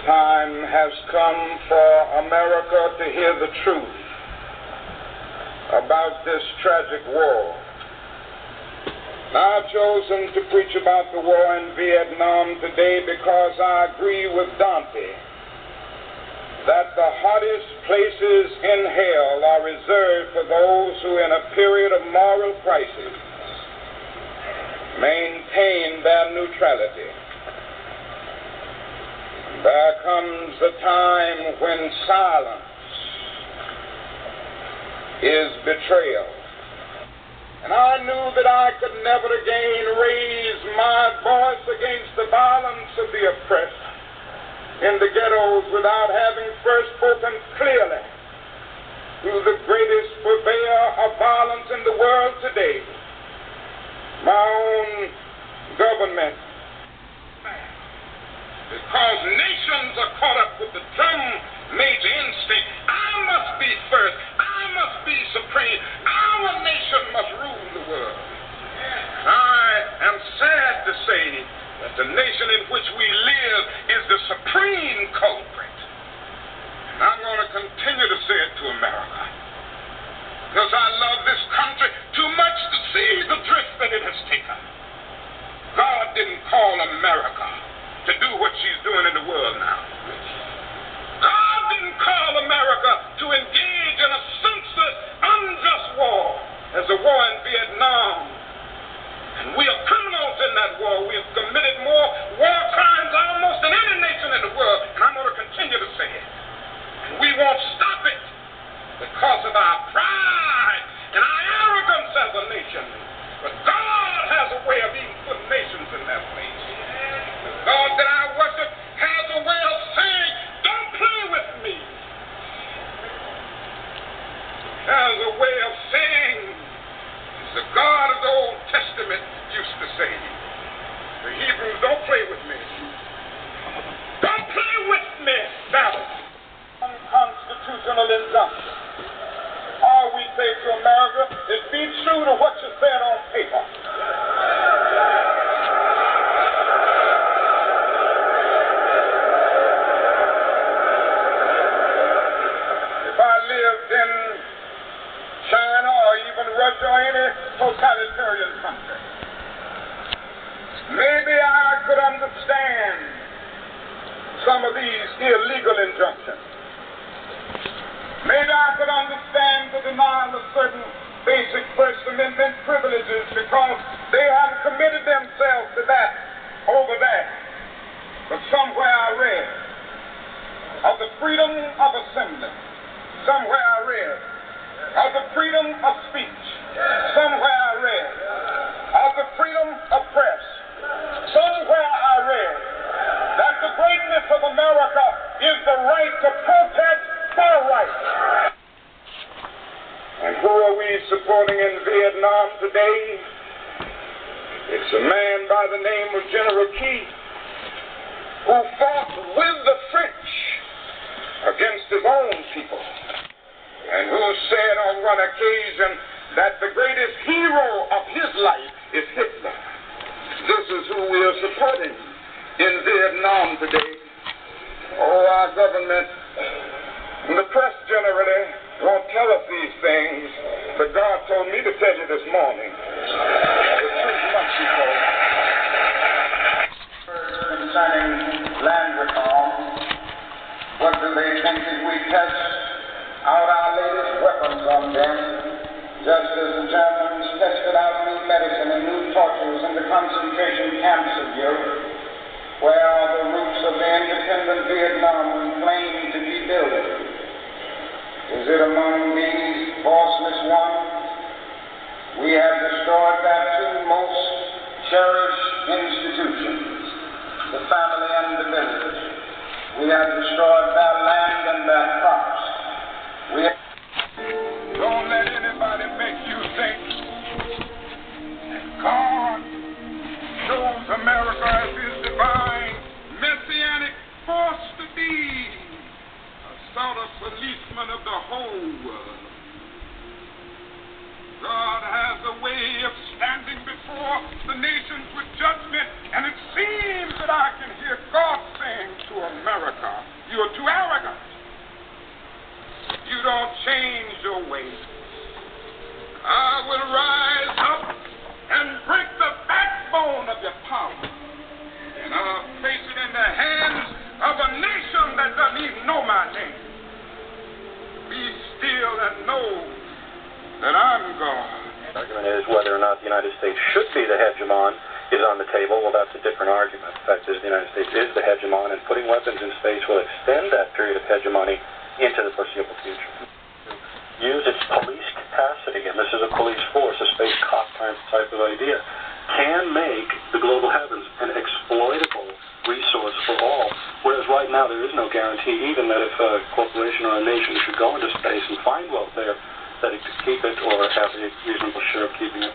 Time has come for America to hear the truth about this tragic war. Now, I've chosen to preach about the war in Vietnam today because I agree with Dante that the hottest places in hell are reserved for those who, in a period of moral crisis, maintain their neutrality. There comes a time when silence is betrayal. And I knew that I could never again raise my voice against the violence of the oppressed in the ghettos without having first spoken clearly to the greatest purveyor of violence in the world today, my own government. Because nations are caught up with the drum major instinct. I must be first. I must be supreme. Our nation must rule the world. I am sad to say that the nation in which we live is the supreme culprit. And I'm going to continue to say it to America, because I love this country too much to see the drift that it has taken. God didn't call America to do what she's doing in the world now. God didn't call America to engage in a senseless, unjust war as the war in Vietnam. And we are criminals in that war. We have committed more war crimes almost than any nation in the world. And I'm going to continue to say it. And we won't stop it because of our pride and our arrogance as a nation. But God has a way of even putting nations in their place. The God that I worship has a way of saying, don't play with me. Has a way of saying, it's the God of the Old Testament used to say. The Hebrews, don't play with me. Don't play with me, Babylon. Unconstitutional injunction. All we say to America is be true to what you said on paper. If I lived in China or even Russia or any totalitarian country, maybe I could understand some of these illegal injunctions. Maybe I could understand the denial of certain basic First Amendment privileges because they have committed themselves to that over there. But somewhere I read of the freedom of assembly. Somewhere I read of the freedom of speech. Somewhere I read of the freedom of press. Somewhere I read that the greatness of America is the right to protest for rights. And who are we supporting in Vietnam today? It's a man by the name of General Key, who fought with the French against his own people, and who said on one occasion that the greatest hero of his life is Hitler. This is who we are supporting in Vietnam today. Oh, our government, the press generally won't tell us these things, but God told me to tell you this morning. The truth must be told. Concerning land reform, what do they think that we test out our latest weapons on them, just as the Germans tested out new medicine and new tortures in the concentration camps of Europe? Where are the roots of the independent Vietnam we claim to be building? Is it among these voiceless ones? We have destroyed their two most cherished institutions, the family and the village. We have destroyed their land and their crops. Don't let anybody make you think that God chose America as his divine messianic force to be a sort of policeman of the whole world. God has a way of standing before the nations with judgment, and it seems that I can hear God saying to America, hegemon is on the table, well, that's a different argument. The fact is the United States is the hegemon, and putting weapons in space will extend that period of hegemony into the foreseeable future. Use its police capacity, and this is a police force, a space cop type of idea, can make the global heavens an exploitable resource for all, whereas right now there is no guarantee even that if a corporation or a nation should go into space and find wealth there, that it could keep it or have a reasonable share of keeping it.